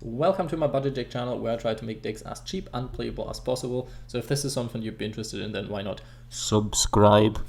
welcome to my budget deck channel where I try to make decks as cheap and playable as possible. So if this is something you'd be interested in, then why not subscribe?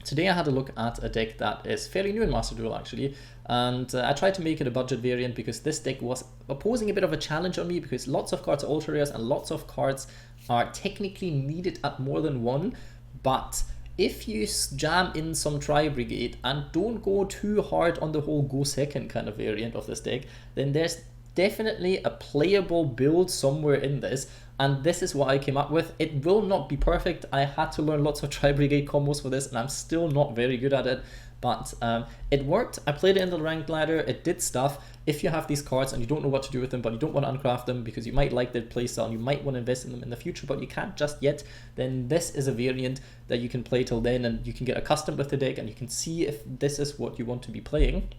Today I had a look at a deck that is fairly new in Master Duel actually, and I tried to make it a budget variant because this deck was posing a bit of a challenge on me because lots of cards are ultra rares and lots of cards are technically needed at more than one, but if you jam in some Tri-Brigade and don't go too hard on the whole go second kind of variant of this deck, then there's definitely a playable build somewhere in this, and this is what I came up with. It will not be perfect. I had to learn lots of Tri-Brigade combos for this, and I'm still not very good at it, but it worked. I played it in the ranked ladder, it did stuff. If you have these cards and you don't know what to do with them, but you don't want to uncraft them because you might like their playstyle and you might want to invest in them in the future, but you can't just yet, then this is a variant that you can play till then, and you can get accustomed with the deck and you can see if this is what you want to be playing.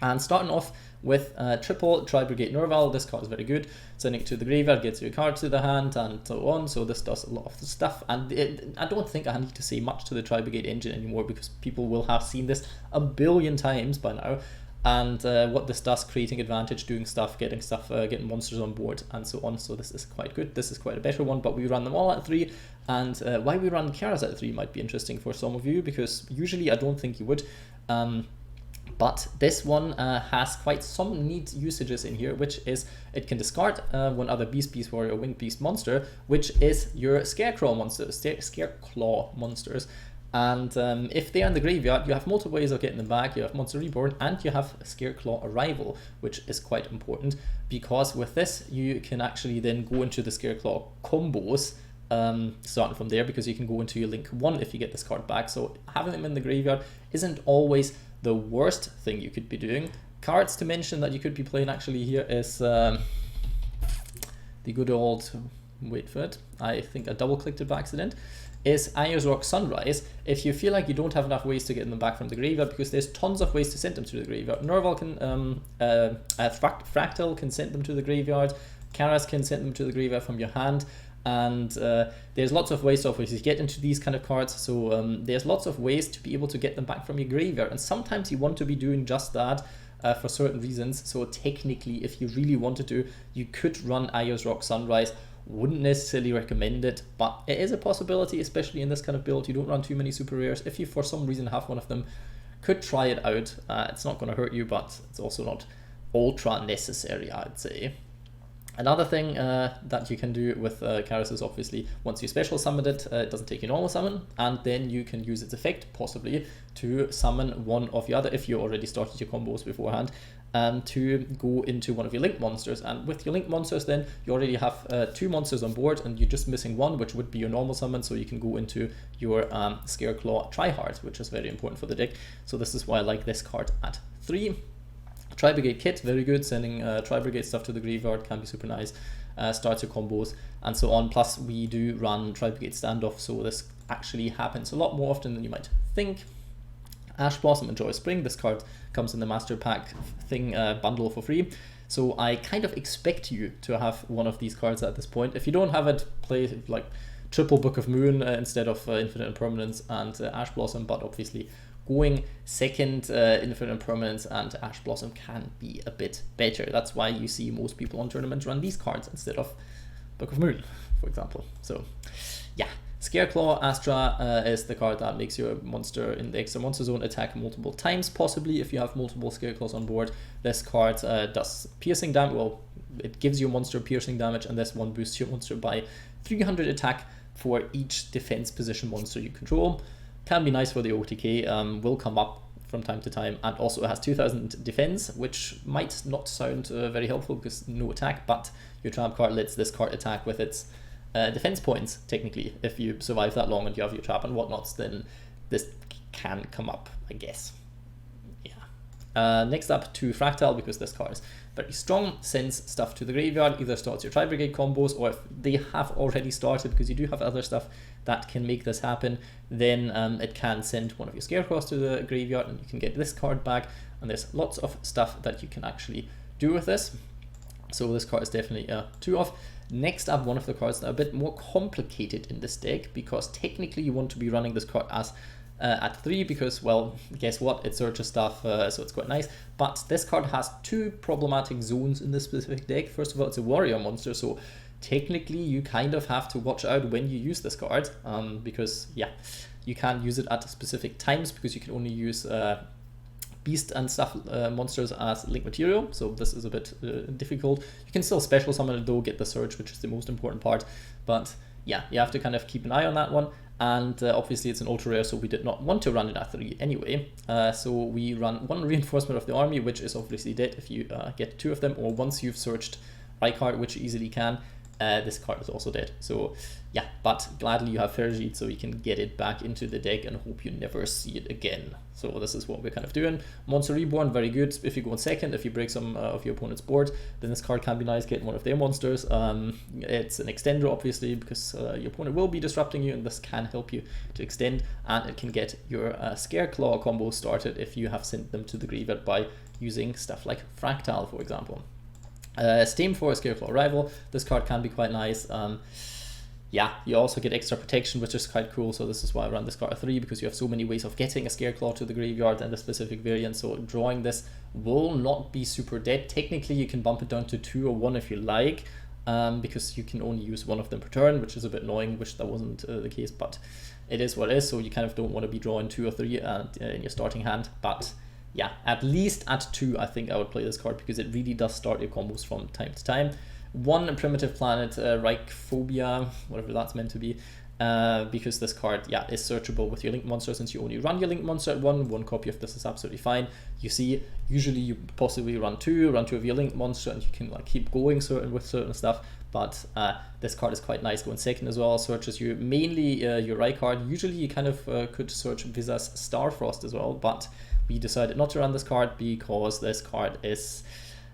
And starting off with triple Tri-Brigade Nervall, this card is very good. Sending it to the graveyard gets you a card to the hand and so on, so this does a lot of the stuff. And I don't think I need to say much to the Tri-Brigade engine anymore because people will have seen this a billion times by now. And what this does, creating advantage, doing stuff, getting monsters on board and so on. So this is quite good. This is quite a better one, but we run them all at 3. And why we run Kerass at 3 might be interesting for some of you, because usually I don't think you would. But this one has quite some neat usages in here, which is it can discard one other Beast Warrior or Winged Beast monster, which is your Scareclaw monsters. And if they are in the graveyard, you have multiple ways of getting them back. You have Monster Reborn and you have Scareclaw Arrival, which is quite important because with this you can actually then go into the Scareclaw combos starting from there, because you can go into your link 1 if you get this card back. So having them in the graveyard isn't always the worst thing you could be doing. Cards to mention that you could be playing actually here is the good old, wait for it, I think I double clicked it by accident, is Ayers Rock Sunrise. If you feel like you don't have enough ways to get them back from the graveyard, because there's tons of ways to send them to the graveyard. Nervall can, Fraktall can send them to the graveyard, Kerass can send them to the graveyard from your hand, and there's lots of ways to get into these kind of cards, so there's lots of ways to be able to get them back from your graveyard, and sometimes you want to be doing just that for certain reasons. So technically, if you really wanted to, you could run Ayers Rock Sunrise. Wouldn't necessarily recommend it, but it is a possibility, especially in this kind of build. You don't run too many super rares. If you for some reason have one of them, could try it out. It's not going to hurt you, but it's also not ultra necessary, I'd say. Another thing that you can do with Kerass is obviously once you special summon it, it doesn't take your normal summon, and then you can use its effect possibly to summon one of your other, if you already started your combos beforehand, to go into one of your link monsters. And with your link monsters, then you already have 2 monsters on board, and you're just missing one, which would be your normal summon. So you can go into your Scareclaw Tri-Heart, which is very important for the deck. So this is why I like this card at 3. Tri-Brigade Kitt, very good. Sending Tri-Brigade stuff to the graveyard can be super nice. Starts your combos and so on. Plus we do run Tri-Brigade Stand-Off, so this actually happens a lot more often than you might think. Ash Blossom and Joyous Spring, this card comes in the Master Pack thing bundle for free. So I kind of expect you to have one of these cards at this point. If you don't have it, play like triple Book of Moon instead of Infinite Impermanence and Ash Blossom, but obviously going second, Infinite Impermanence and Ash Blossom can be a bit better. That's why you see most people on tournaments run these cards instead of Book of Moon, for example. So yeah, Scareclaw Astra is the card that makes your monster in the extra monster zone attack multiple times, possibly if you have multiple Scareclaws on board. This card does piercing damage, well, it gives your monster piercing damage, and this one boosts your monster by 300 attack for each defense position monster you control. Can be nice for the OTK, will come up from time to time, and also it has 2000 defense, which might not sound very helpful because no attack, but your trap card lets this card attack with its defense points. Technically, if you survive that long and you have your trap and whatnots, then this can come up, I guess. Yeah. Next up to Fraktall, because this card is very strong, sends stuff to the graveyard, either starts your Tri-Brigade combos, or if they have already started, because you do have other stuff that can make this happen, then it can send one of your Scarecrows to the graveyard and you can get this card back, and there's lots of stuff that you can actually do with this. So this card is definitely a 2-off. Next up, one of the cards that are a bit more complicated in this deck, because technically you want to be running this card as at 3 because, well, guess what? It searches stuff, so it's quite nice. But this card has 2 problematic zones in this specific deck. First of all, it's a warrior monster, so technically you kind of have to watch out when you use this card, because, yeah, you can't use it at specific times because you can only use beast and stuff monsters as link material, so this is a bit difficult. You can still special summon it though, get the search, which is the most important part, but yeah, you have to kind of keep an eye on that one. And obviously it's an ultra rare, so we did not want to run it at 3 anyway. So we run 1 reinforcement of the army, which is obviously dead if you get 2 of them, or once you've searched Reichheart, which you easily can, this card is also dead. So yeah, but gladly you have Ferjit, so you can get it back into the deck and hope you never see it again. So this is what we're kind of doing. Monster Reborn, very good if you go on second. If you break some of your opponent's board, then this card can be nice, get one of their monsters. It's an extender, obviously, because your opponent will be disrupting you, and this can help you to extend, and it can get your Scareclaw combo started if you have sent them to the graveyard by using stuff like Fraktall, for example. Same for Scareclaw Arrival. This card can be quite nice. Yeah, you also get extra protection, which is quite cool, so this is why I run this card at 3, because you have so many ways of getting a Scareclaw to the graveyard and the specific variant, so drawing this will not be super dead. Technically you can bump it down to 2 or 1 if you like, because you can only use 1 of them per turn, which is a bit annoying, which that wasn't the case, but it is what it is, so you kind of don't want to be drawing 2 or 3 in your starting hand. But yeah, at least at 2 I think I would play this card, because it really does start your combos from time to time. 1 primitive planet, Reichphobia, whatever that's meant to be, because this card, yeah, is searchable with your link monster. Since you only run your link monster at 1 copy of this is absolutely fine. You see, usually you possibly run 2 of your link monster, and you can like keep going with certain stuff. But this card is quite nice going second as well. Searches you mainly your Reichheart. Usually you kind of could search Visa's Starfrost as well, but we decided not to run this card because this card is,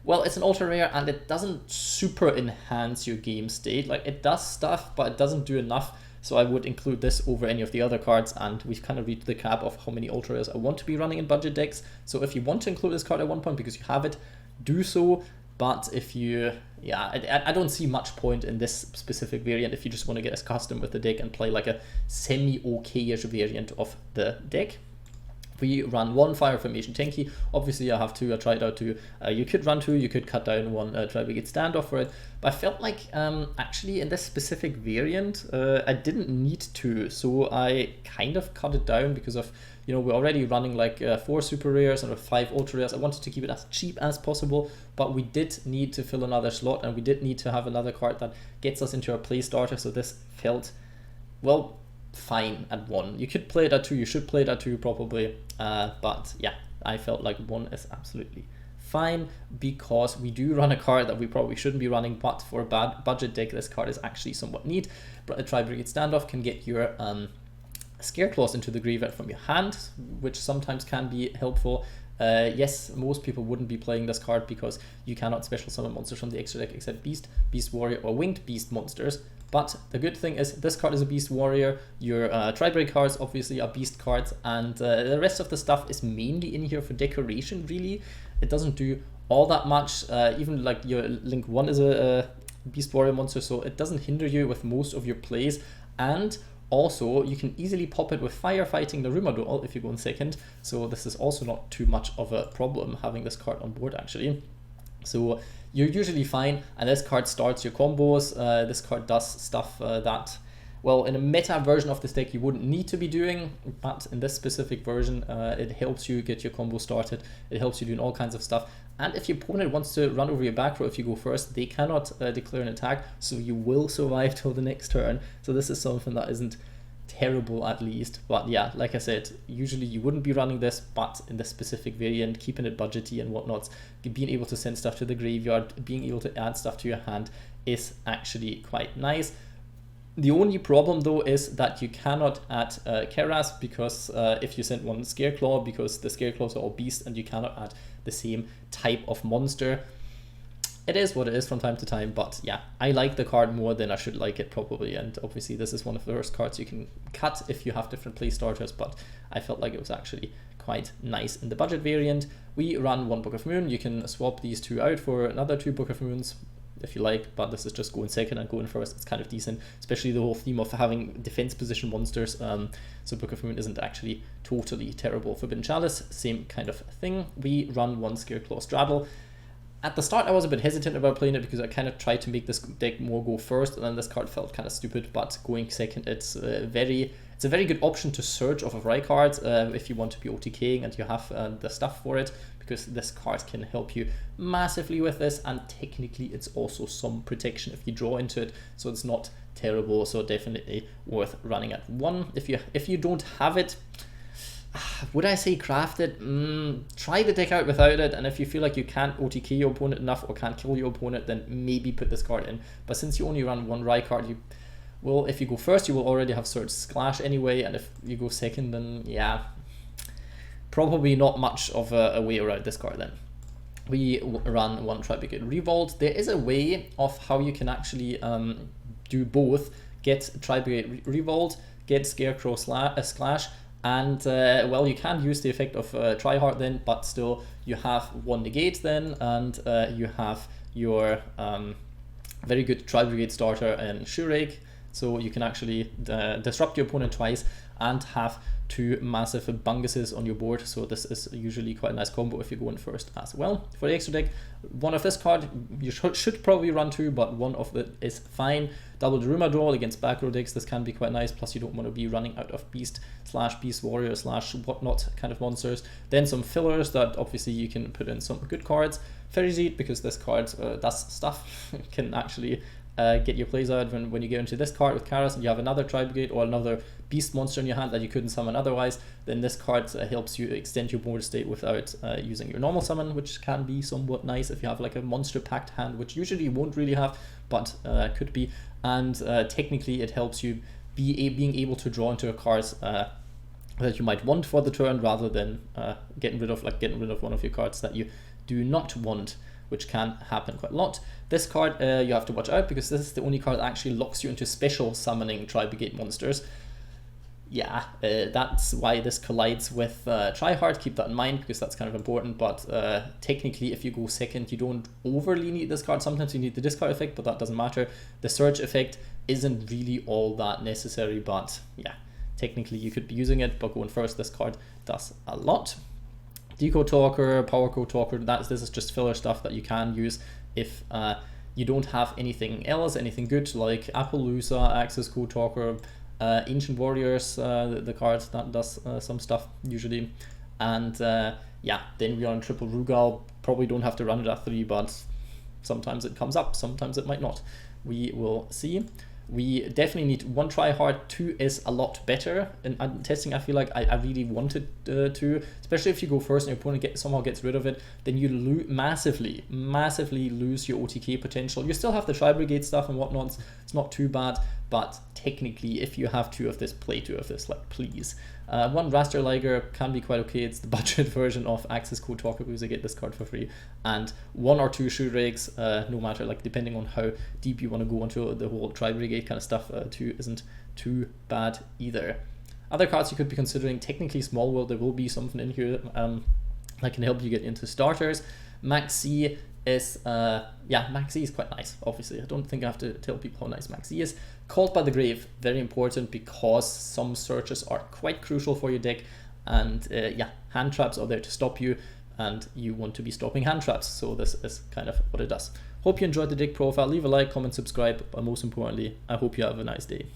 well, it's an ultra rare and it doesn't super enhance your game state. Like, it does stuff, but it doesn't do enough. So I would include this over any of the other cards, and we've kind of reached the cap of how many ultra rares I want to be running in budget decks. So if you want to include this card at one point because you have it, do so. But if you, yeah, I don't see much point in this specific variant if you just want to get as custom with the deck and play like a semi-okay-ish variant of the deck. We run 1 Fire Formation Tenki. Obviously I have 2, I tried out 2. You could run 2, you could cut down 1 Tri-Brigade Stand-Off for it, but I felt like actually in this specific variant I didn't need to, so I kind of cut it down because of, you know, we're already running like 4 super rares and 5 ultra rares. I wanted to keep it as cheap as possible, but we did need to fill another slot, and we did need to have another card that gets us into our play starter, so this felt, well, fine at 1. You could play it at 2, you should play it at 2 probably, but yeah, I felt like 1 is absolutely fine, because we do run a card that we probably shouldn't be running, but for a bad budget deck this card is actually somewhat neat. But Tri-Brigade Standoff can get your Scareclaws into the graveyard from your hand, which sometimes can be helpful. Yes, most people wouldn't be playing this card because you cannot special summon monsters from the extra deck except Beast, Beast Warrior, or Winged Beast monsters. But the good thing is this card is a Beast Warrior, your Tri-Brigade cards obviously are Beast cards, and the rest of the stuff is mainly in here for decoration, really. It doesn't do all that much, even like your Link 1 is a Beast Warrior monster, so it doesn't hinder you with most of your plays, and also you can easily pop it with Firefighting Daruma Duel if you go in second, so this is also not too much of a problem having this card on board actually. So you're usually fine, and this card starts your combos. This card does stuff that, well, in a meta version of this deck you wouldn't need to be doing, but in this specific version it helps you get your combo started, it helps you doing all kinds of stuff, and if your opponent wants to run over your back row if you go first, they cannot declare an attack, so you will survive till the next turn. So this is something that isn't terrible at least, but yeah, like I said, usually you wouldn't be running this, but in this specific variant, keeping it budgety and whatnot, being able to send stuff to the graveyard, being able to add stuff to your hand is actually quite nice. The only problem though is that you cannot add Kerass, because if you send 1 Scareclaw, because the Scareclaws are all beasts and you cannot add the same type of monster. It is what it is from time to time, but yeah, I like the card more than I should like it probably, and obviously this is one of the first cards you can cut if you have different play starters, but I felt like it was actually quite nice in the budget variant. We run 1 Book of Moon. You can swap these 2 out for another 2 Book of Moons. if you like, but this is just going second and going first. It's kind of decent, especially the whole theme of having defense position monsters. So Book of Moon isn't actually totally terrible. Forbidden Chalice, same kind of thing. We run one Scareclaw Straddle. At the start, I was a bit hesitant about playing it because I kind of tried to make this deck more go first, and then this card felt kind of stupid, but going second, it's a very good option to search off of Reichheart if you want to be OTKing and you have the stuff for it, because this card can help you massively with this, and technically it's also some protection if you draw into it, so it's not terrible. So definitely worth running at 1. If you don't have it, would I say craft it? Try the deck out without it, and if you feel like you can't OTK your opponent enough or can't kill your opponent, then maybe put this card in. But since you only run one Reichheart, if you go first, you will already have Search Sclash anyway, and if you go second, then yeah, probably not much of a way around this card then. We run one Tri-Brigade Revolt. There is a way of how you can actually do both. Get Tri-Brigade Revolt, get Scareclaw Sclash, and well, you can use the effect of Tri-Heart then, but still you have one negate then, and you have your very good Tri-Brigade starter and Shurake, so you can actually disrupt your opponent twice and have 2 massive bunguses on your board. So this is usually quite a nice combo if you go in first as well. For the extra deck, one of this card you should probably run 2, but one of it is fine. Double Daruma draw against back row decks, this can be quite nice, plus you don't want to be running out of beast warrior / whatnot kind of monsters. Then some fillers that obviously you can put in some good cards. Ferryseed, because this card does stuff, can actually get your plays out when you get into this card with Kerass and you have another Tri-Brigade or another beast monster in your hand that you couldn't summon otherwise, then this card helps you extend your board state without using your normal summon, which can be somewhat nice if you have like a monster packed hand, which usually you won't really have, but could be. And technically it helps you being able to draw into a cards that you might want for the turn, rather than getting rid of one of your cards that you do not want, which can happen quite a lot. This card you have to watch out, because this is the only card that actually locks you into special summoning Tri-Brigade monsters. Yeah, that's why this collides with Tri-Heart. Keep that in mind, because that's kind of important. But technically, if you go second, you don't overly need this card. Sometimes you need the discard effect, but that doesn't matter. The search effect isn't really all that necessary, but yeah, technically you could be using it, but going first, this card does a lot. Decode Talker, Powercode Talker, this is just filler stuff that you can use if you don't have anything else, anything good, like Appaloosa, Access Code Talker, Ancient Warriors, the card that does some stuff usually. And yeah, then we are on Triple Rugal. Probably don't have to run it at 3, but sometimes it comes up, sometimes it might not. We will see. We definitely need one Tri-Heart. 2 is a lot better. In testing, I feel like I really wanted to, especially if you go first and your opponent somehow gets rid of it, then you massively lose your OTK potential. You still have the Tri-Brigade stuff and whatnot. It's not too bad, but technically, if you have 2 of this, play 2 of this, like, please. One Rasterliger can be quite okay. It's the budget version of Access Code Talker, because I get this card for free. And 1 or 2 Shurikes, no matter, like, depending on how deep you want to go into the whole Tri-Brigade kind of stuff, 2 isn't too bad either. Other cards you could be considering, technically Small World, there will be something in here that can help you get into starters. Maxi is, yeah, Maxi is quite nice, obviously. I don't think I have to tell people how nice Maxi is. Called by the Grave, very important, because some searches are quite crucial for your deck, and yeah, hand traps are there to stop you, and you want to be stopping hand traps, so this is kind of what it does. Hope you enjoyed the deck profile. Leave a like, comment, subscribe, but most importantly, I hope you have a nice day.